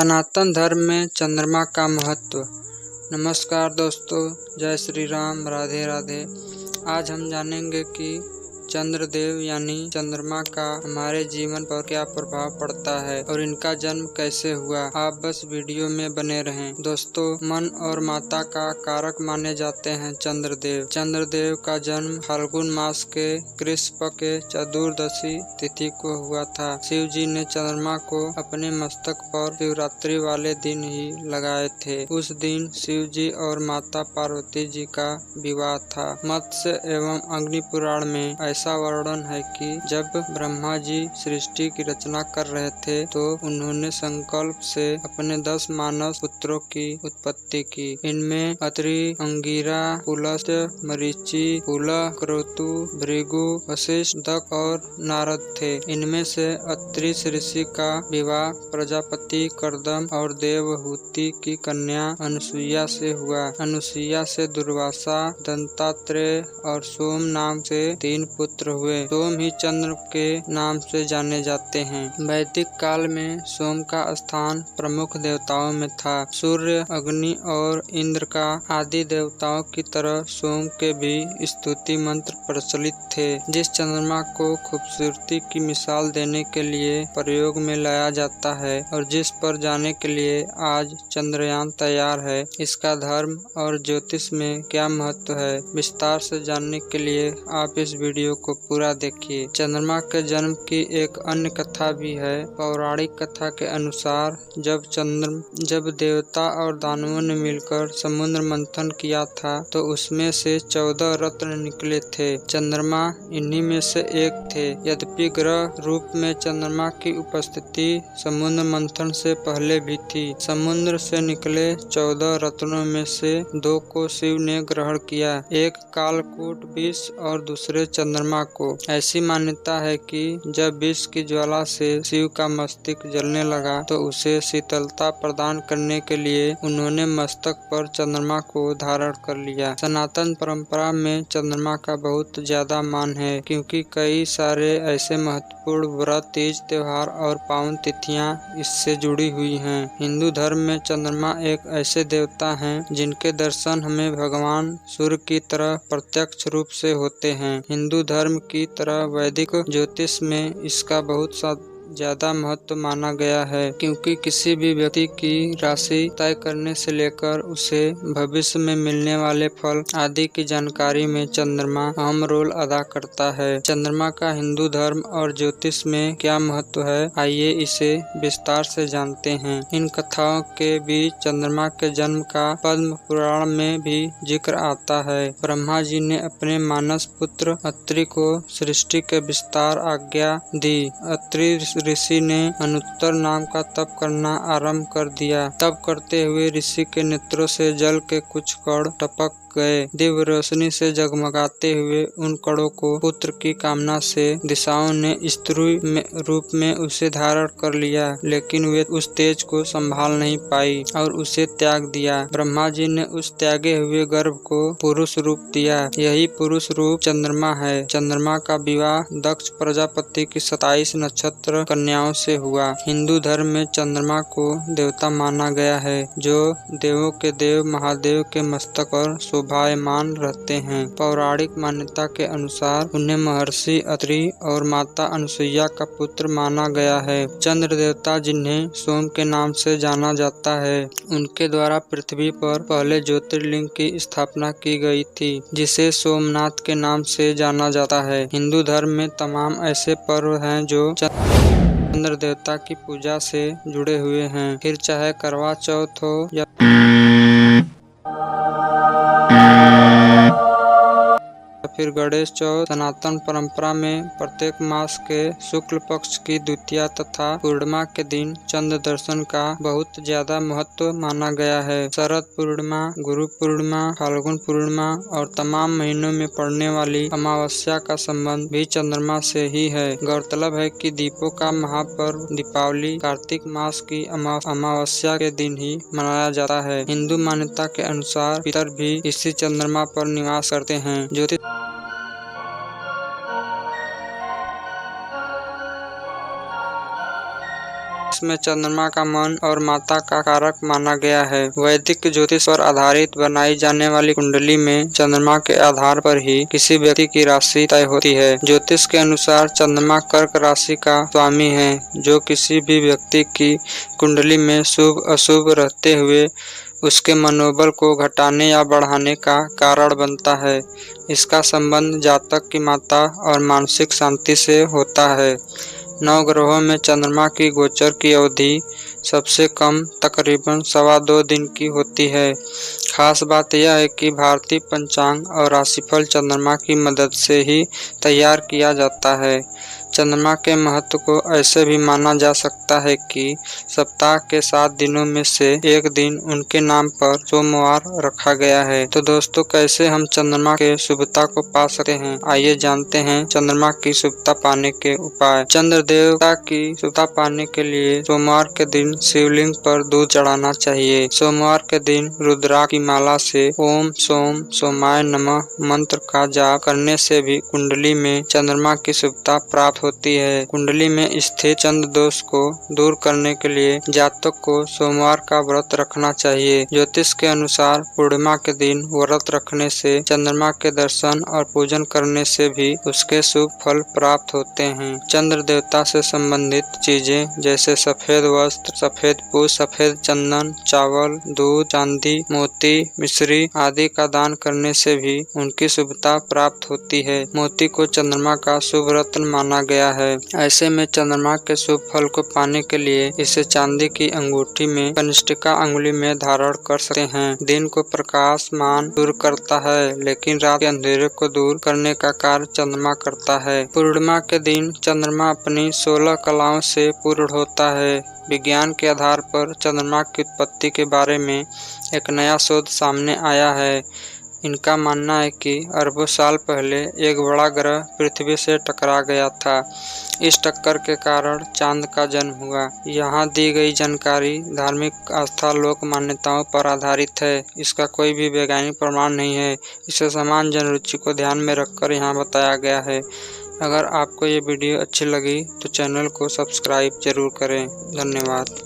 सनातन धर्म में चंद्रमा का महत्व। नमस्कार दोस्तों, जय श्री राम, राधे राधे। आज हम जानेंगे कि चंद्रदेव यानी चंद्रमा का हमारे जीवन पर क्या प्रभाव पड़ता है और इनका जन्म कैसे हुआ। आप बस वीडियो में बने रहें। दोस्तों, मन और माता का कारक माने जाते हैं चंद्रदेव। चंद्रदेव का जन्म फाल्गुन मास के कृष्ण के चतुर्दशी तिथि को हुआ था। शिव जी ने चंद्रमा को अपने मस्तक पर शिवरात्रि वाले दिन ही लगाए थे। उस दिन शिव जी और माता पार्वती जी का विवाह था। मत्स्य एवं अग्नि पुराण में ऐसा वर्णन है कि जब ब्रह्मा जी सृष्टि की रचना कर रहे थे तो उन्होंने संकल्प से अपने 10 मानस पुत्रों की उत्पत्ति की। इनमें अत्रि, अंगिरा, पुलस्त्य, मरीचि, पुलह, क्रतु, भृगु, वशिष्ठ, दक्ष और नारद थे। इनमें से अत्रि ऋषि का विवाह प्रजापति कर्दम और देवहूति की कन्या अनुसुईया से हुआ। अनुसुईया से दुर्वासा, दत्तात्रेय और सोम नाम से 3 पुत्र हुए। सोम ही चंद्र के नाम से जाने जाते हैं। वैदिक काल में सोम का स्थान प्रमुख देवताओं में था। सूर्य, अग्नि और इंद्र का आदि देवताओं की तरह सोम के भी स्तुति मंत्र प्रचलित थे। जिस चंद्रमा को खूबसूरती की मिसाल देने के लिए प्रयोग में लाया जाता है और जिस पर जाने के लिए आज चंद्रयान तैयार है, इसका धर्म और ज्योतिष में क्या महत्व है, विस्तार से जानने के लिए आप इस वीडियो को पूरा देखिए। चंद्रमा के जन्म की एक अन्य कथा भी है। पौराणिक कथा के अनुसार जब देवता और दानवों ने मिलकर समुद्र मंथन किया था तो उसमें से 14 रत्न निकले थे। चंद्रमा इन्हीं में से एक थे। यद्यपि ग्रह रूप में चंद्रमा की उपस्थिति समुद्र मंथन से पहले भी थी। समुद्र से निकले 14 रत्नों में से 2 को शिव ने ग्रहण किया, एक कालकूट विष और दूसरे चंद्रमा को। ऐसी मान्यता है कि जब विष की ज्वाला से शिव का मस्तक जलने लगा तो उसे शीतलता प्रदान करने के लिए उन्होंने मस्तक पर चंद्रमा को धारण कर लिया। सनातन परंपरा में चंद्रमा का बहुत ज्यादा मान है, क्योंकि कई सारे ऐसे महत्वपूर्ण व्रत, तीज, त्योहार और पावन तिथियां इससे जुड़ी हुई हैं। हिंदू धर्म में चंद्रमा एक ऐसे देवता हैं जिनके दर्शन हमें भगवान सूर्य की तरह प्रत्यक्ष रूप से होते हैं। हिंदू धर्म की तरह वैदिक ज्योतिष में इसका बहुत सा ज्यादा महत्व माना गया है, क्योंकि किसी भी व्यक्ति की राशि तय करने से लेकर उसे भविष्य में मिलने वाले फल आदि की जानकारी में चंद्रमा अहम रोल अदा करता है। चंद्रमा का हिंदू धर्म और ज्योतिष में क्या महत्व है, आइए इसे विस्तार से जानते हैं। इन कथाओं के बीच चंद्रमा के जन्म का पद्म पुराण में भी जिक्र आता है। ब्रह्मा जी ने अपने मानस पुत्र अत्रि को सृष्टि के विस्तार आज्ञा दी। अत्रि ऋषि ने अनुत्तर नाम का तप करना आरंभ कर दिया। तप करते हुए ऋषि के नेत्रों से जल के कुछ कण टपक गए। दिव्य रोशनी से जगमगाते हुए उन कणों को पुत्र की कामना से दिशाओं ने स्त्री रूप में उसे धारण कर लिया, लेकिन वे उस तेज को संभाल नहीं पाई और उसे त्याग दिया। ब्रह्मा जी ने उस त्यागे हुए गर्भ को पुरुष रूप दिया। यही पुरुष रूप चंद्रमा है। चंद्रमा का विवाह दक्ष प्रजापति की 27 नक्षत्र कन्याओं से हुआ। हिंदू धर्म में चंद्रमा को देवता माना गया है, जो देवों के देव महादेव के मस्तक पर शोभायमान रहते हैं। पौराणिक मान्यता के अनुसार उन्हें महर्षि अत्रि और माता अनुसुईया का पुत्र माना गया है। चंद्र देवता, जिन्हें सोम के नाम से जाना जाता है, उनके द्वारा पृथ्वी पर पहले ज्योतिर्लिंग की स्थापना की गई थी, जिसे सोमनाथ के नाम से जाना जाता है। हिंदू धर्म में तमाम ऐसे पर्व हैं जो चंद्र देवता की पूजा से जुड़े हुए हैं। फिर चाहे करवा चौथ हो या फिर गणेश चौथ। सनातन परंपरा में प्रत्येक मास के शुक्ल पक्ष की द्वितीया तथा पूर्णिमा के दिन चंद्र दर्शन का बहुत ज्यादा महत्व माना गया है। शरद पूर्णिमा, गुरु पूर्णिमा, फाल्गुन पूर्णिमा और तमाम महीनों में पड़ने वाली अमावस्या का संबंध भी चंद्रमा से ही है। गौरतलब है कि दीपों का महापर्व दीपावली कार्तिक मास की अमावस्या के दिन ही मनाया जाता है। हिंदू मान्यता के अनुसार पितर भी इसी चंद्रमा पर निवास करते हैं। ज्योतिष इसमें चंद्रमा का मन और माता का कारक माना गया है। वैदिक ज्योतिष पर आधारित बनाई जाने वाली कुंडली में चंद्रमा के आधार पर ही किसी व्यक्ति की राशि तय होती है। ज्योतिष के अनुसार चंद्रमा कर्क राशि का स्वामी है, जो किसी भी व्यक्ति की कुंडली में शुभ अशुभ रहते हुए उसके मनोबल को घटाने या बढ़ाने का कारण बनता है। इसका संबंध जातक की माता और मानसिक शांति से होता है। 9 ग्रहों में चंद्रमा की गोचर की अवधि सबसे कम तकरीबन 2.25 दिन की होती है। खास बात यह है कि भारतीय पंचांग और राशिफल चंद्रमा की मदद से ही तैयार किया जाता है। चंद्रमा के महत्व को ऐसे भी माना जा सकता है कि सप्ताह के 7 दिनों में से एक दिन उनके नाम पर सोमवार रखा गया है। तो दोस्तों, कैसे हम चंद्रमा के शुभता को पा सकते हैं, आइए जानते हैं चंद्रमा की शुभता पाने के उपाय। चंद्र देवता की शुभता पाने के लिए सोमवार के दिन शिवलिंग पर दूध चढ़ाना चाहिए। सोमवार के दिन रुद्राक्ष की माला से ओम सोम सोमाय नमः मंत्र का जाप करने से भी कुंडली में चंद्रमा की शुभता प्राप्त होती है। कुंडली में स्थित चंद्र दोष को दूर करने के लिए जातक को सोमवार का व्रत रखना चाहिए। ज्योतिष के अनुसार पूर्णिमा के दिन व्रत रखने से चंद्रमा के दर्शन और पूजन करने से भी उसके शुभ फल प्राप्त होते हैं। चंद्र देवता से संबंधित चीजें जैसे सफेद वस्त्र, सफेद पुष्प, सफेद चंदन, चावल, दूध, चांदी, मोती, मिश्री आदि का दान करने से भी उनकी शुभता प्राप्त होती है। मोती को चंद्रमा का शुभ रत्न माना गया है। ऐसे में चंद्रमा के शुभ फल को पाने के लिए इसे चांदी की अंगूठी में कनिष्ठिका अंगुली में धारण कर सकते हैं। दिन को प्रकाशमान दूर करता है, लेकिन रात के अंधेरे को दूर करने का कार्य चंद्रमा करता है। पूर्णिमा के दिन चंद्रमा अपनी 16 कलाओं से पूर्ण होता है। विज्ञान के आधार पर चंद्रमा की उत्पत्ति के बारे में एक नया शोध सामने आया है। इनका मानना है कि अरबों साल पहले एक बड़ा ग्रह पृथ्वी से टकरा गया था। इस टक्कर के कारण चांद का जन्म हुआ। यहाँ दी गई जानकारी धार्मिक आस्था, लोक मान्यताओं पर आधारित है। इसका कोई भी वैज्ञानिक प्रमाण नहीं है। इसे सामान्य जन रुचि को ध्यान में रखकर यहाँ बताया गया है। अगर आपको ये वीडियो अच्छी लगी तो चैनल को सब्सक्राइब जरूर करें। धन्यवाद।